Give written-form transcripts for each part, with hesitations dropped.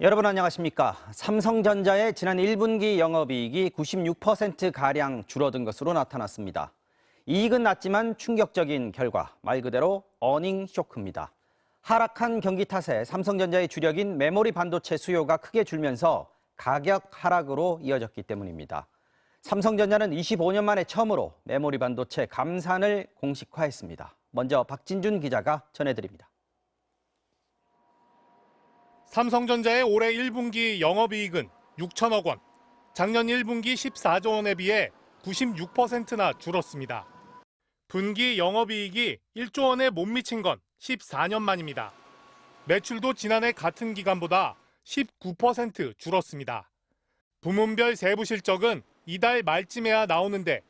여러분 안녕하십니까? 삼성전자의 지난 1분기 영업이익이 96%가량 줄어든 것으로 나타났습니다. 이익은 낮지만 충격적인 결과, 말 그대로 어닝 쇼크입니다. 하락한 경기 탓에 삼성전자의 주력인 메모리 반도체 수요가 크게 줄면서 가격 하락으로 이어졌기 때문입니다. 삼성전자는 25년 만에 처음으로 메모리 반도체 감산을 공식화했습니다. 먼저 박진준 기자가 전해드립니다. 삼성전자의 올해 1분기 영업이익은 6천억 원, 작년 1분기 14조 원에 비해 96%나 줄었습니다. 분기 영업이익이 1조 원에 못 미친 건 14년 만입니다. 매출도 지난해 같은 기간보다 19% 줄었습니다. 부문별 세부 실적은 이달 말쯤에야 나오는데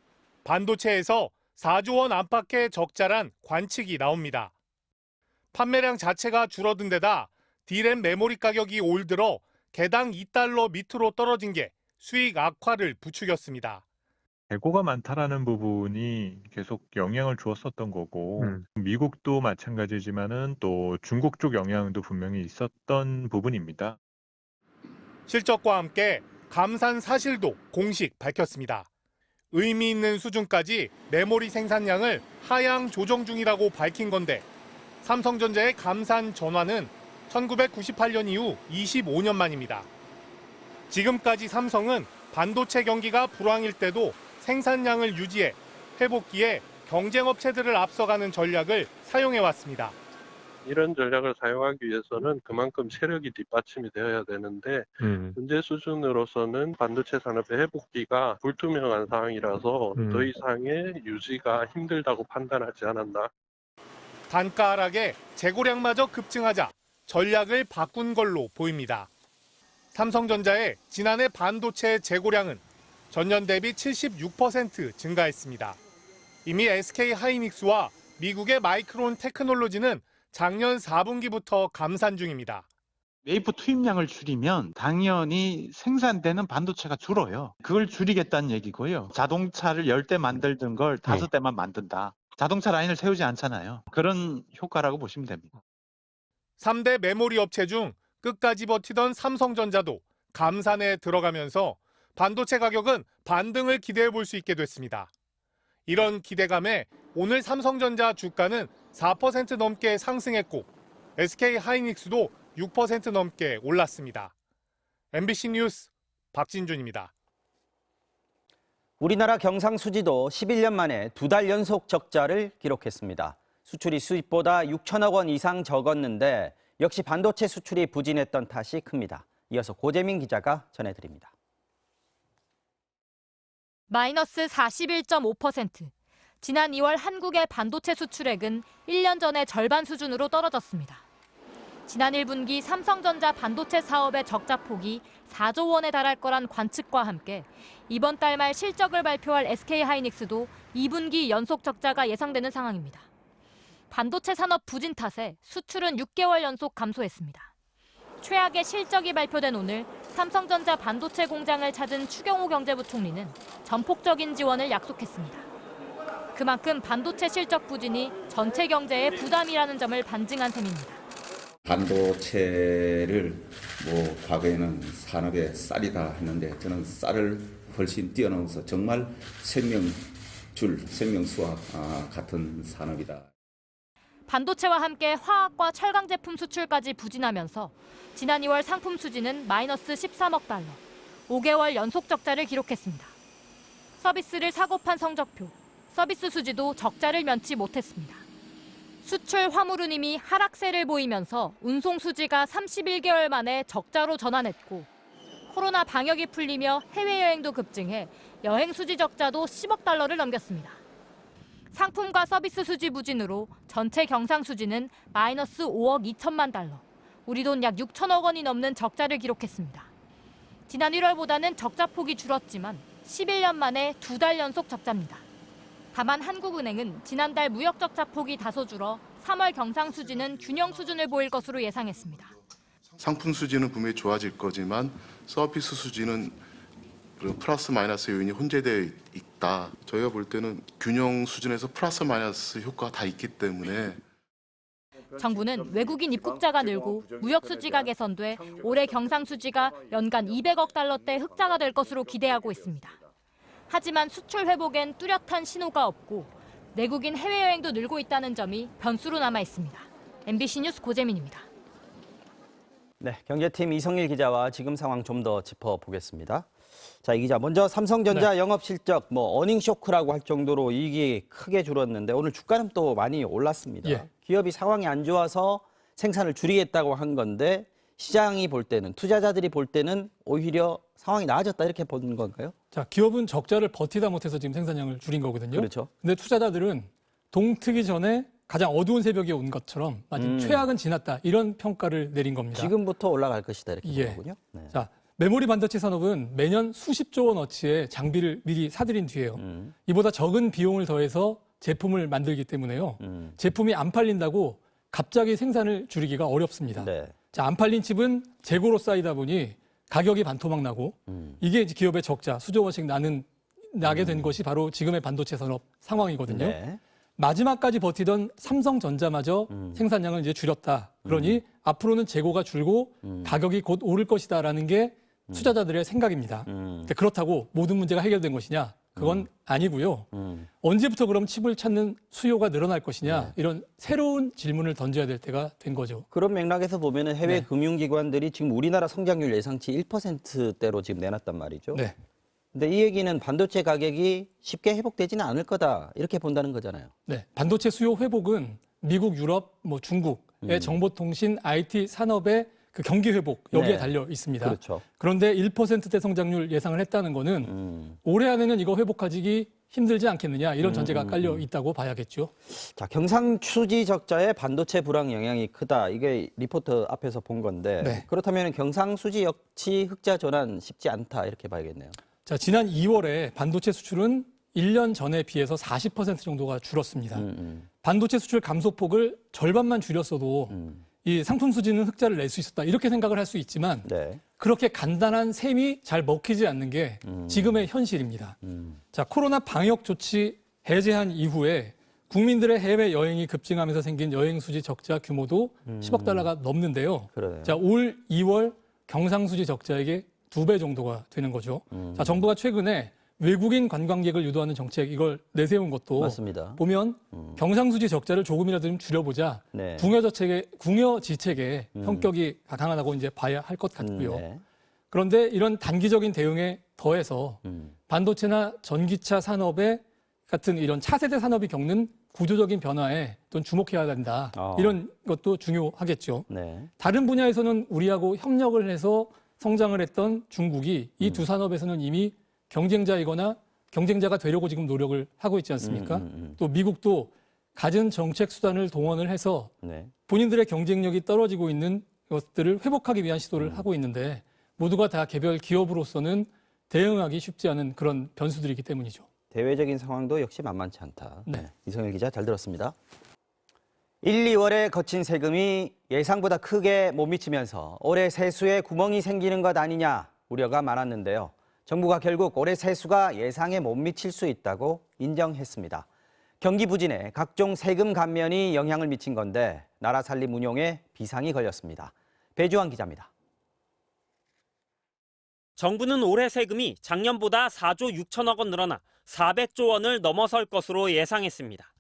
반도체에서 4조 원 안팎의 적자란 관측이 나옵니다. 판매량 자체가 줄어든 데다 D램 메모리 가격이 올 들어 개당 2달러 밑으로 떨어진 게 수익 악화를 부추겼습니다. 재고가 많다라는 부분이 계속 영향을 주었었던 거고 미국도 마찬가지지만은 또 중국 쪽 영향도 분명히 있었던 부분입니다. 실적과 함께 감산 사실도 공식 밝혔습니다. 의미 있는 수준까지 메모리 생산량을 하향 조정 중이라고 밝힌 건데 삼성전자의 감산 전환은 1998년 이후 25년 만입니다. 지금까지 삼성은 반도체 경기가 불황일 때도 생산량을 유지해 회복기에 경쟁업체들을 앞서가는 전략을 사용해왔습니다. 이런 전략을 사용하기 위해서는 그만큼 체력이 뒷받침이 되어야 되는데 현재 수준으로서는 반도체 산업의 회복기가 불투명한 상황이라서 더 이상의 유지가 힘들다고 판단하지 않았나. 단가 하락에 재고량마저 급증하자 전략을 바꾼 걸로 보입니다. 삼성전자의 지난해 반도체 재고량은 전년 대비 76% 증가했습니다. 이미 SK 하이닉스와 미국의 마이크론 테크놀로지는 작년 4분기부터 감산 중입니다. 웨이프 투입량을 줄이면 당연히 생산되는 반도체가 줄어요. 그걸 줄이겠다는 얘기고요. 자동차를 10대 만들던 걸 5대만 만든다. 자동차 라인을 세우지 않잖아요. 그런 효과라고 보시면 됩니다. 3대 메모리 업체 중 끝까지 버티던 삼성전자도 감산에 들어가면서 반도체 가격은 반등을 기대해 볼 수 있게 됐습니다. 이런 기대감에 오늘 삼성전자 주가는 4% 넘게 상승했고 SK 하이닉스도 6% 넘게 올랐습니다. MBC 뉴스 박진준입니다. 우리나라 경상수지도 11년 만에 2달 연속 적자를 기록했습니다. 수출이 수입보다 6천억 원 이상 적었는데 역시 반도체 수출이 부진했던 탓이 큽니다. 이어서 고재민 기자가 전해드립니다. 마이너스 41.5%. 지난 2월 한국의 반도체 수출액은 1년 전의 절반 수준으로 떨어졌습니다. 지난 1분기 삼성전자 반도체 사업의 적자 폭이 4조 원에 달할 거란 관측과 함께 이번 달 말 실적을 발표할 SK하이닉스도 2분기 연속 적자가 예상되는 상황입니다. 반도체 산업 부진 탓에 수출은 6개월 연속 감소했습니다. 최악의 실적이 발표된 오늘 삼성전자 반도체 공장을 찾은 추경호 경제부총리는 전폭적인 지원을 약속했습니다. 그만큼 반도체 실적 부진이 전체 경제에 부담이라는 점을 반증한 셈입니다. 반도체를 과거에는 산업의 쌀이다 했는데 저는 쌀을 훨씬 뛰어넘어서 정말 생명수와 같은 산업이다. 반도체와 함께 화학과 철강 제품 수출까지 부진하면서 지난 2월 상품 수지는 마이너스 13억 달러, 5개월 연속 적자를 기록했습니다. 서비스를 사고 판 성적표, 서비스 수지도 적자를 면치 못했습니다. 수출 화물은 이미 하락세를 보이면서 운송 수지가 31개월 만에 적자로 전환했고 코로나 방역이 풀리며 해외여행도 급증해 여행 수지 적자도 10억 달러를 넘겼습니다. 상품과 서비스 수지 부진으로 전체 경상 수지는 마이너스 5억 2천만 달러, 우리 돈 약 6천억 원이 넘는 적자를 기록했습니다. 지난 1월보다는 적자 폭이 줄었지만 11년 만에 2달 연속 적자입니다. 다만 한국은행은 지난달 무역 적자 폭이 다소 줄어 3월 경상 수지는 균형 수준을 보일 것으로 예상했습니다. 상품 수지는 분명히 좋아질 거지만 서비스 수지는 플러스 마이너스 요인이 혼재되어 있다. 저희가 볼 때는 균형 수준에서 플러스 마이너스 효과가 다 있기 때문에 정부는 외국인 입국자가 늘고 무역 수지가 개선돼 올해 경상 수지가 연간 200억 달러대 흑자가 될 것으로 기대하고 있습니다. 하지만 수출 회복엔 뚜렷한 신호가 없고 내국인 해외여행도 늘고 있다는 점이 변수로 남아 있습니다. MBC 뉴스 고재민입니다. 네, 경제팀 이성일 기자와 지금 상황 좀 더 짚어보겠습니다. 자, 이 기자, 먼저 삼성전자 영업 실적, 어닝 쇼크라고 할 정도로 이익이 크게 줄었는데 오늘 주가는 또 많이 올랐습니다. 예. 기업이 상황이 안 좋아서 생산을 줄이겠다고 한 건데 시장이 볼 때는, 투자자들이 볼 때는 오히려 상황이 나아졌다 이렇게 보는 건가요? 자, 기업은 적자를 버티다 못해서 지금 생산량을 줄인 거거든요. 그렇죠. 근데 투자자들은 동트기 전에 가장 어두운 새벽이 온 것처럼 마치 최악은 지났다 이런 평가를 내린 겁니다. 지금부터 올라갈 것이다 이렇게 예. 보는군요. 네. 자, 메모리 반도체 산업은 매년 수십조 원어치의 장비를 미리 사들인 뒤에요. 이보다 적은 비용을 더해서 제품을 만들기 때문에요. 제품이 안 팔린다고 갑자기 생산을 줄이기가 어렵습니다. 네. 자, 안 팔린 칩은 재고로 쌓이다 보니 가격이 반토막 나고 이게 이제 기업의 적자, 수조 원씩 나게 된 것이 바로 지금의 반도체 산업 상황이거든요. 네. 마지막까지 버티던 삼성전자마저 생산량을 이제 줄였다. 그러니 앞으로는 재고가 줄고 가격이 곧 오를 것이다라는 게 투자자들의 생각입니다. 근데 그렇다고 모든 문제가 해결된 것이냐? 그건 아니고요. 언제부터 그럼 칩을 찾는 수요가 늘어날 것이냐? 이런 새로운 질문을 던져야 될 때가 된 거죠. 그런 맥락에서 보면은 해외 네. 금융기관들이 지금 우리나라 성장률 예상치 1%대로 지금 내놨단 말이죠. 네. 근데 이 얘기는 반도체 가격이 쉽게 회복되지는 않을 거다 이렇게 본다는 거잖아요. 네. 반도체 수요 회복은 미국, 유럽, 중국의 정보통신, IT 산업의 그 경기 회복 여기에 네. 달려 있습니다. 그렇죠. 그런데 1%대 성장률 예상을 했다는 거는 올해 안에는 이거 회복하기 힘들지 않겠느냐 이런 전제가 깔려 있다고 봐야겠죠. 자, 경상수지 적자에 반도체 불황 영향이 크다. 이게 리포트 앞에서 본 건데 네. 그렇다면 경상수지 역시 흑자 전환 쉽지 않다 이렇게 봐야겠네요. 자, 지난 2월에 반도체 수출은 1년 전에 비해서 40% 정도가 줄었습니다. 반도체 수출 감소폭을 절반만 줄였어도 이 상품 수지는 흑자를 낼 수 있었다 이렇게 생각을 할 수 있지만 네. 그렇게 간단한 셈이 잘 먹히지 않는 게 지금의 현실입니다. 자, 코로나 방역 조치 해제한 이후에 국민들의 해외 여행이 급증하면서 생긴 여행 수지 적자 규모도 10억 달러가 넘는데요. 그러네요. 자, 올 2월 경상수지 적자액의 2배 정도가 되는 거죠. 자, 정부가 최근에 외국인 관광객을 유도하는 정책 이걸 내세운 것도 맞습니다. 보면 경상수지 적자를 조금이라도 좀 줄여보자. 네. 궁여지책의 성격이 강하다고 이제 봐야 할 것 같고요. 네. 그런데 이런 단기적인 대응에 더해서 반도체나 전기차 산업의 같은 이런 차세대 산업이 겪는 구조적인 변화에 또 주목해야 된다. 이런 것도 중요하겠죠. 네. 다른 분야에서는 우리하고 협력을 해서 성장을 했던 중국이 이 두 산업에서는 이미 경쟁자이거나 경쟁자가 되려고 지금 노력을 하고 있지 않습니까? 또 미국도 갖은 정책 수단을 동원을 해서 네. 본인들의 경쟁력이 떨어지고 있는 것들을 회복하기 위한 시도를 하고 있는데 모두가 다 개별 기업으로서는 대응하기 쉽지 않은 그런 변수들이기 때문이죠. 대외적인 상황도 역시 만만치 않다. 네. 이성일 기자 잘 들었습니다. 1, 2월에 거친 세금이 예상보다 크게 못 미치면서 올해 세수에 구멍이 생기는 것 아니냐 우려가 많았는데요. 정부가 결국 올해 세수가 예상에 못 미칠 수 있다고 인정했습니다. 경기 부진에 각종 세금 감면이 영향을 미친 건데 나라 살림 운용에 비상이 걸렸습니다. 배주환 기자입니다. 정부는 올해 세금이 작년보다 4조 6천억 원 늘어나 400조 원을 넘어설 것으로 예상했습니다.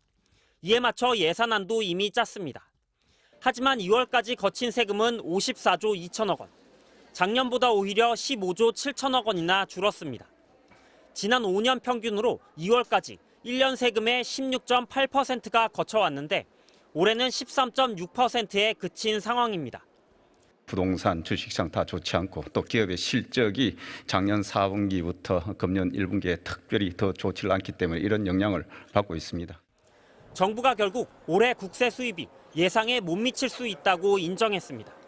이에 맞춰 예산안도 이미 짰습니다. 하지만 2월까지 거친 세금은 54조 2천억 원. 작년보다 오히려 15조 7천억 원이나 줄었습니다. 지난 5년 평균으로 2월까지 1년 세금의 16.8%가 거쳐왔는데 올해는 13.6%에 그친 상황입니다. 부동산, 주식시장 다 좋지 않고 또 기업의 실적이 작년 4분기부터 금년 1분기에 특별히 더 좋지 않기 때문에 이런 영향을 받고 있습니다. 정부가 결국 올해 국세 수입이 예상에 못 미칠 수 있다고 인정했습니다.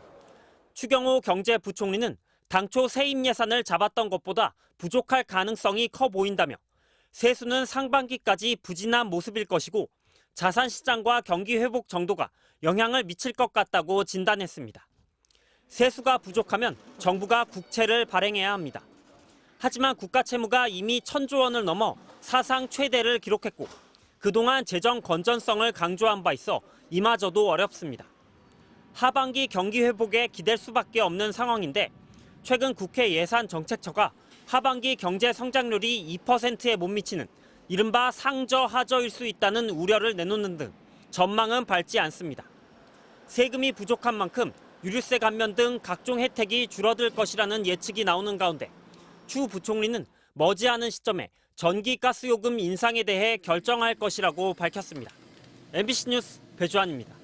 추경호 경제부총리는 당초 세입 예산을 잡았던 것보다 부족할 가능성이 커 보인다며 세수는 상반기까지 부진한 모습일 것이고 자산 시장과 경기 회복 정도가 영향을 미칠 것 같다고 진단했습니다. 세수가 부족하면 정부가 국채를 발행해야 합니다. 하지만 국가 채무가 이미 1,000조 원을 넘어 사상 최대를 기록했고 그동안 재정 건전성을 강조한 바 있어 이마저도 어렵습니다. 하반기 경기 회복에 기댈 수밖에 없는 상황인데 최근 국회 예산정책처가 하반기 경제 성장률이 2%에 못 미치는 이른바 상저하저일 수 있다는 우려를 내놓는 등 전망은 밝지 않습니다. 세금이 부족한 만큼 유류세 감면 등 각종 혜택이 줄어들 것이라는 예측이 나오는 가운데 추 부총리는 머지않은 시점에 전기가스요금 인상에 대해 결정할 것이라고 밝혔습니다. MBC 뉴스 배주환입니다.